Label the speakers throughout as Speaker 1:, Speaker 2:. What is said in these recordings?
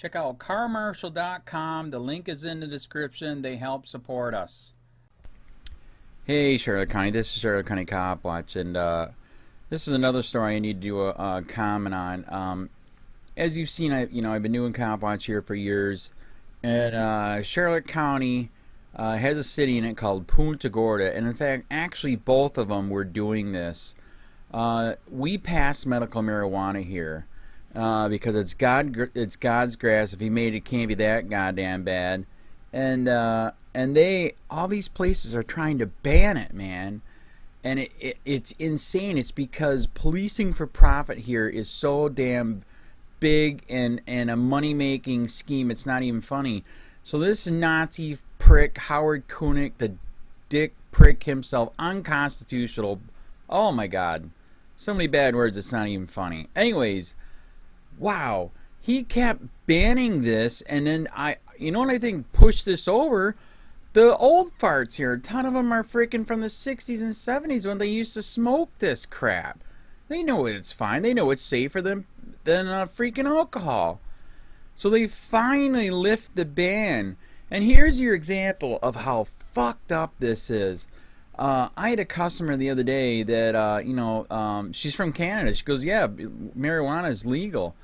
Speaker 1: Check out carmarshal.com. The link is in the description. They help support us. Hey, Charlotte County. This is Charlotte County Cop Watch, and this is another story I need to do a comment on. As you've seen, I've been doing Cop Watch here for years, and Charlotte County has a city in it called Punta Gorda, and in fact, actually, both of them were doing this. We passed medical marijuana here because it's God's grass. If He made it, it can't be that goddamn bad. And all these places are trying to ban it, man. And it's insane. It's because policing for profit here is so damn big and a money-making scheme. It's not even funny. So this Nazi prick, Howard Koenig, the dick prick himself, unconstitutional. Oh my God. So many bad words, it's not even funny. Anyways, wow. He kept banning this, and then you know what I think pushed this over? The old farts here. A ton of them are freaking from the 60s and 70s when they used to smoke this crap. They know it's fine. They know it's safer than freaking alcohol. So they finally lift the ban. And here's your example of how fucked up this is. I had a customer the other day that, she's from Canada. She goes, yeah, marijuana is legal.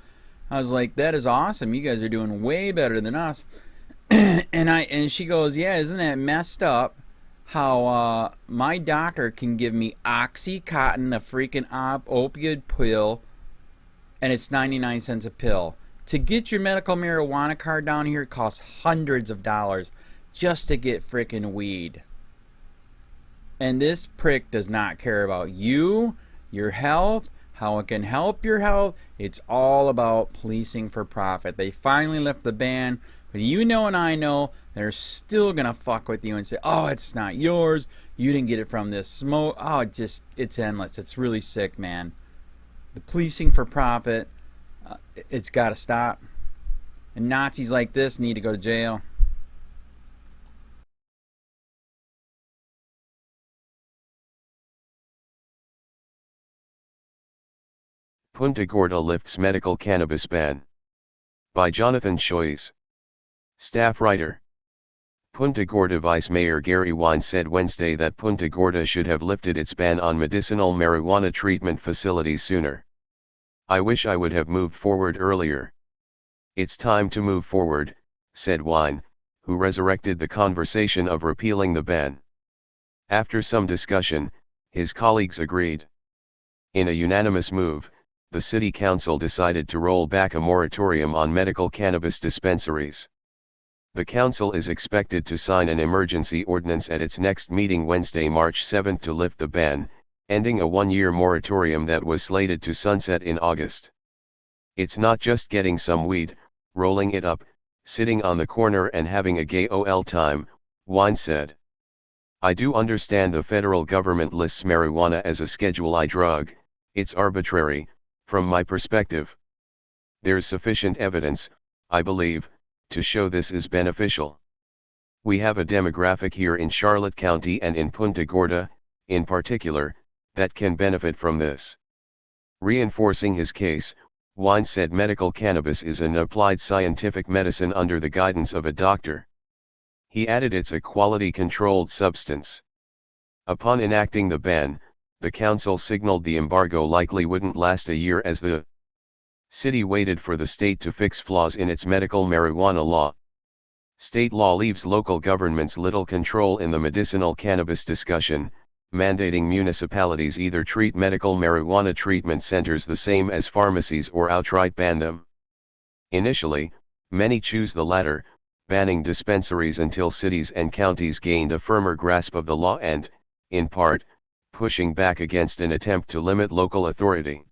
Speaker 1: I was like, that is awesome. You guys are doing way better than us. and she goes, yeah, isn't that messed up how my doctor can give me Oxycontin, a freaking opioid pill, and it's 99 cents a pill. To get your medical marijuana card down here, it costs hundreds of dollars just to get freaking weed. And this prick does not care about you, your health, how it can help your health. It's all about policing for profit. They finally lift the ban, but you know and I know they're still going to fuck with you and say, oh, it's not yours. You didn't get it from this smoke. Oh, it's endless. It's really sick, man. The policing for profit, it's got to stop. And Nazis like this need to go to jail.
Speaker 2: Punta Gorda lifts medical cannabis ban. By Jonathan Shoyes. Staff writer. Punta Gorda Vice Mayor Gary Wine said Wednesday that Punta Gorda should have lifted its ban on medicinal marijuana treatment facilities sooner. I wish I would have moved forward earlier. It's time to move forward, said Wine, who resurrected the conversation of repealing the ban. After some discussion, his colleagues agreed. In a unanimous move, the City Council decided to roll back a moratorium on medical cannabis dispensaries. The Council is expected to sign an emergency ordinance at its next meeting Wednesday, March 7 to lift the ban, ending a one-year moratorium that was slated to sunset in August. It's not just getting some weed, rolling it up, sitting on the corner and having a gay ol' time, Wine said. I do understand the federal government lists marijuana as a Schedule I drug. It's arbitrary, from my perspective. There's sufficient evidence, I believe, to show this is beneficial. We have a demographic here in Charlotte County and in Punta Gorda, in particular, that can benefit from this. Reinforcing his case, Wine said medical cannabis is an applied scientific medicine under the guidance of a doctor. He added it's a quality-controlled substance. Upon enacting the ban, the council signaled the embargo likely wouldn't last a year as the city waited for the state to fix flaws in its medical marijuana law. State law leaves local governments little control in the medicinal cannabis discussion, mandating municipalities either treat medical marijuana treatment centers the same as pharmacies or outright ban them. Initially, many choose the latter, banning dispensaries until cities and counties gained a firmer grasp of the law and, in part, pushing back against an attempt to limit local authority.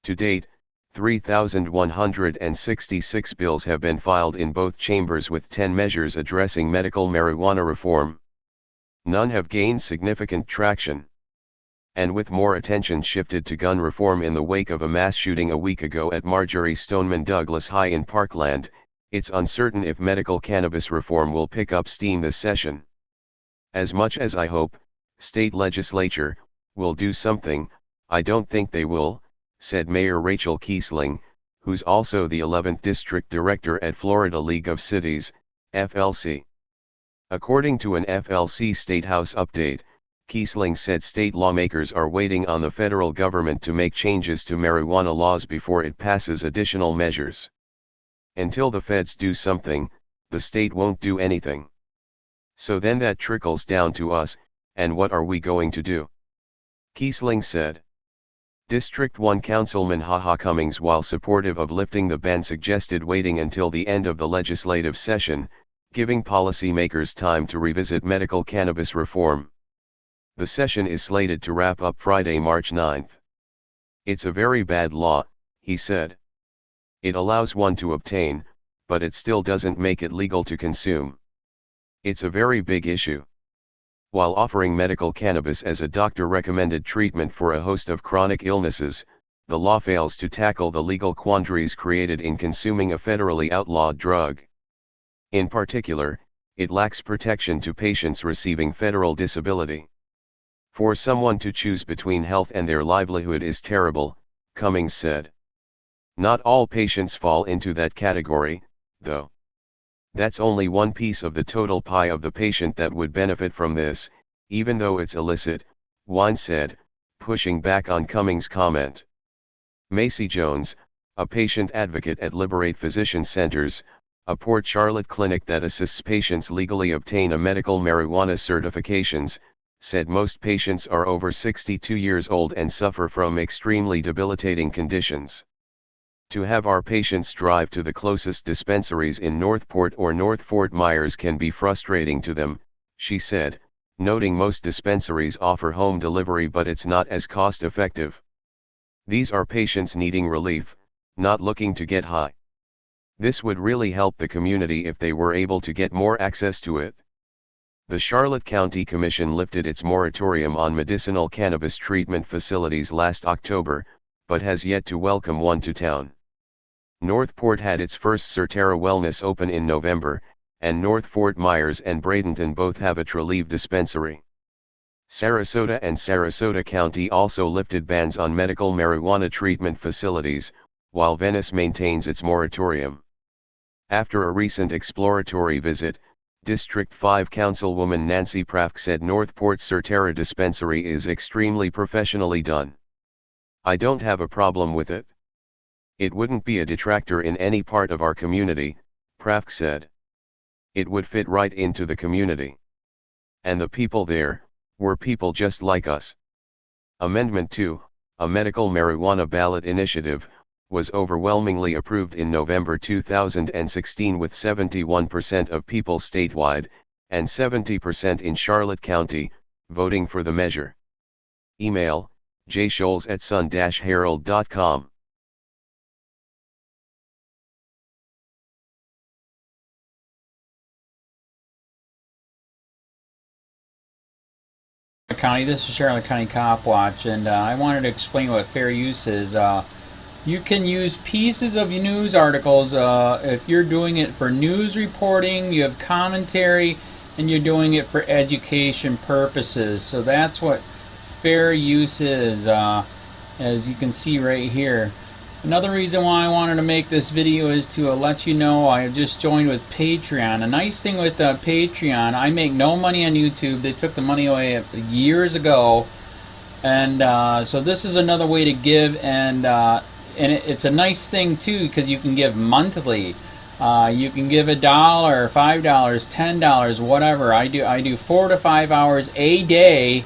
Speaker 2: To date, 3,166 bills have been filed in both chambers with 10 measures addressing medical marijuana reform. None have gained significant traction. And with more attention shifted to gun reform in the wake of a mass shooting a week ago at Marjory Stoneman Douglas High in Parkland, it's uncertain if medical cannabis reform will pick up steam this session. As much as I hope, state legislature, will do something, I don't think they will, said Mayor Rachel Kiesling, who's also the 11th District Director at Florida League of Cities, FLC. According to an FLC State House update, Kiesling said state lawmakers are waiting on the federal government to make changes to marijuana laws before it passes additional measures. Until the feds do something, the state won't do anything. So then that trickles down to us, and what are we going to do? Kiesling said. District 1 Councilman HaHa Cummings, while supportive of lifting the ban, suggested waiting until the end of the legislative session, giving policymakers time to revisit medical cannabis reform. The session is slated to wrap up Friday, March 9th. It's a very bad law, he said. It allows one to obtain, but it still doesn't make it legal to consume. It's a very big issue. While offering medical cannabis as a doctor-recommended treatment for a host of chronic illnesses, the law fails to tackle the legal quandaries created in consuming a federally outlawed drug. In particular, it lacks protection to patients receiving federal disability. For someone to choose between health and their livelihood is terrible, Cummings said. Not all patients fall into that category, though. That's only one piece of the total pie of the patient that would benefit from this, even though it's illicit, Wine said, pushing back on Cummings' comment. Macy Jones, a patient advocate at Liberate Physician Centers, a Port Charlotte clinic that assists patients legally obtain a medical marijuana certifications, said most patients are over 62 years old and suffer from extremely debilitating conditions. To have our patients drive to the closest dispensaries in Northport or North Fort Myers can be frustrating to them, she said, noting most dispensaries offer home delivery but it's not as cost-effective. These are patients needing relief, not looking to get high. This would really help the community if they were able to get more access to it. The Charlotte County Commission lifted its moratorium on medicinal cannabis treatment facilities last October, but has yet to welcome one to town. Northport had its first Certera Wellness open in November, and North Fort Myers and Bradenton both have a Treleave dispensary. Sarasota and Sarasota County also lifted bans on medical marijuana treatment facilities, while Venice maintains its moratorium. After a recent exploratory visit, District 5 Councilwoman Nancy Prafk said Northport's Certera dispensary is extremely professionally done. I don't have a problem with it. It wouldn't be a detractor in any part of our community, Prafk said. It would fit right into the community. And the people there, were people just like us. Amendment 2, a medical marijuana ballot initiative, was overwhelmingly approved in November 2016 with 71% of people statewide, and 70% in Charlotte County, voting for the measure. Email, jscholes@sun-herald.com.
Speaker 1: County, this is Charlotte County COPWATCH, and I wanted to explain what fair use is. You can use pieces of news articles if you're doing it for news reporting, you have commentary, and you're doing it for education purposes. So that's what fair use is, as you can see right here. Another reason why I wanted to make this video is to let you know I have just joined with Patreon. A nice thing with Patreon, I make no money on YouTube. They took the money away years ago, and so this is another way to give, and it's a nice thing too because you can give monthly. You can give $1, $5, $10, whatever. I do 4 to 5 hours a day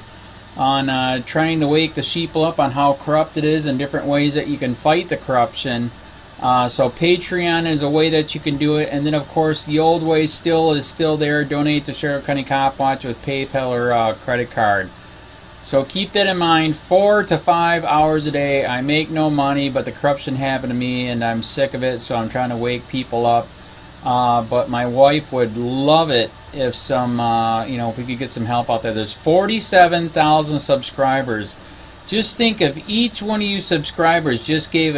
Speaker 1: on trying to wake the sheep up on how corrupt it is and different ways that you can fight the corruption. So Patreon is a way that you can do it, and then of course the old way is still there. Donate to Charlotte County COPWATCH with PayPal or credit card. So keep that in mind. 4 to 5 hours a day. I make no money, but the corruption happened to me and I'm sick of it, so I'm trying to wake people up. But my wife would love it if if we could get some help out there. There's 47,000 subscribers. Just think if each one of you subscribers just gave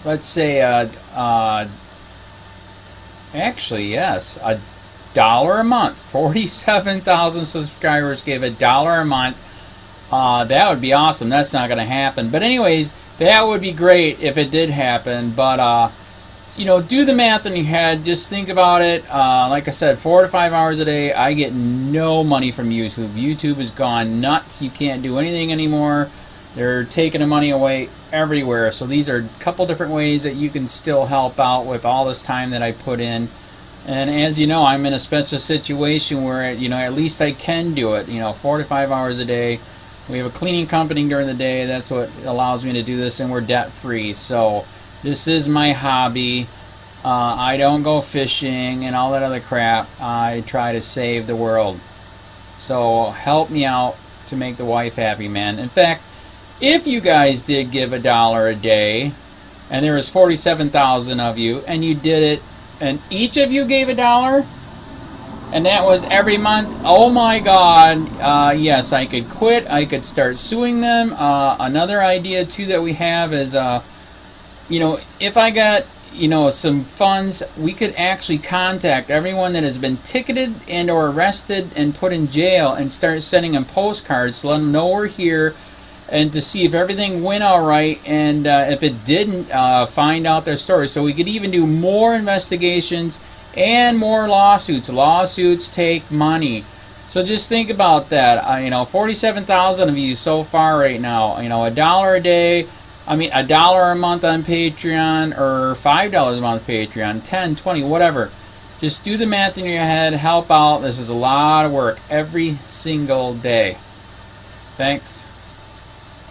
Speaker 1: let's say actually yes, $1 a month. 47,000 subscribers gave $1 a month. That would be awesome. That's not going to happen. But anyways, That would be great if it did happen, but you know, do the math in your head. Just think about it. Like I said, 4 to 5 hours a day. I get no money from YouTube. YouTube has gone nuts. You can't do anything anymore. They're taking the money away everywhere. So these are a couple different ways that you can still help out with all this time that I put in. And as you know, I'm in a special situation where, you know, at least I can do it. You know, 4 to 5 hours a day. We have a cleaning company during the day. That's what allows me to do this, and we're debt free. So this is my hobby. I don't go fishing and all that other crap. I try to save the world. So help me out to make the wife happy, man. In fact, if you guys did give $1 a day, and there was 47,000 of you, and you did it, and each of you gave $1, and that was every month, oh my God, yes, I could quit. I could start suing them. Another idea too that we have is, you know, if I got, you know, some funds, we could actually contact everyone that has been ticketed and or arrested and put in jail and start sending them postcards to let them know we're here, and to see if everything went all right, and if it didn't, find out their story. So we could even do more investigations and more lawsuits. Lawsuits take money. So just think about that. You know, 47,000 of you so far right now. You know, $1 a day. I mean, $1 a month on Patreon, or $5 a month Patreon, 10, 20, whatever. Just do the math in your head. Help out. This is a lot of work every single day. Thanks.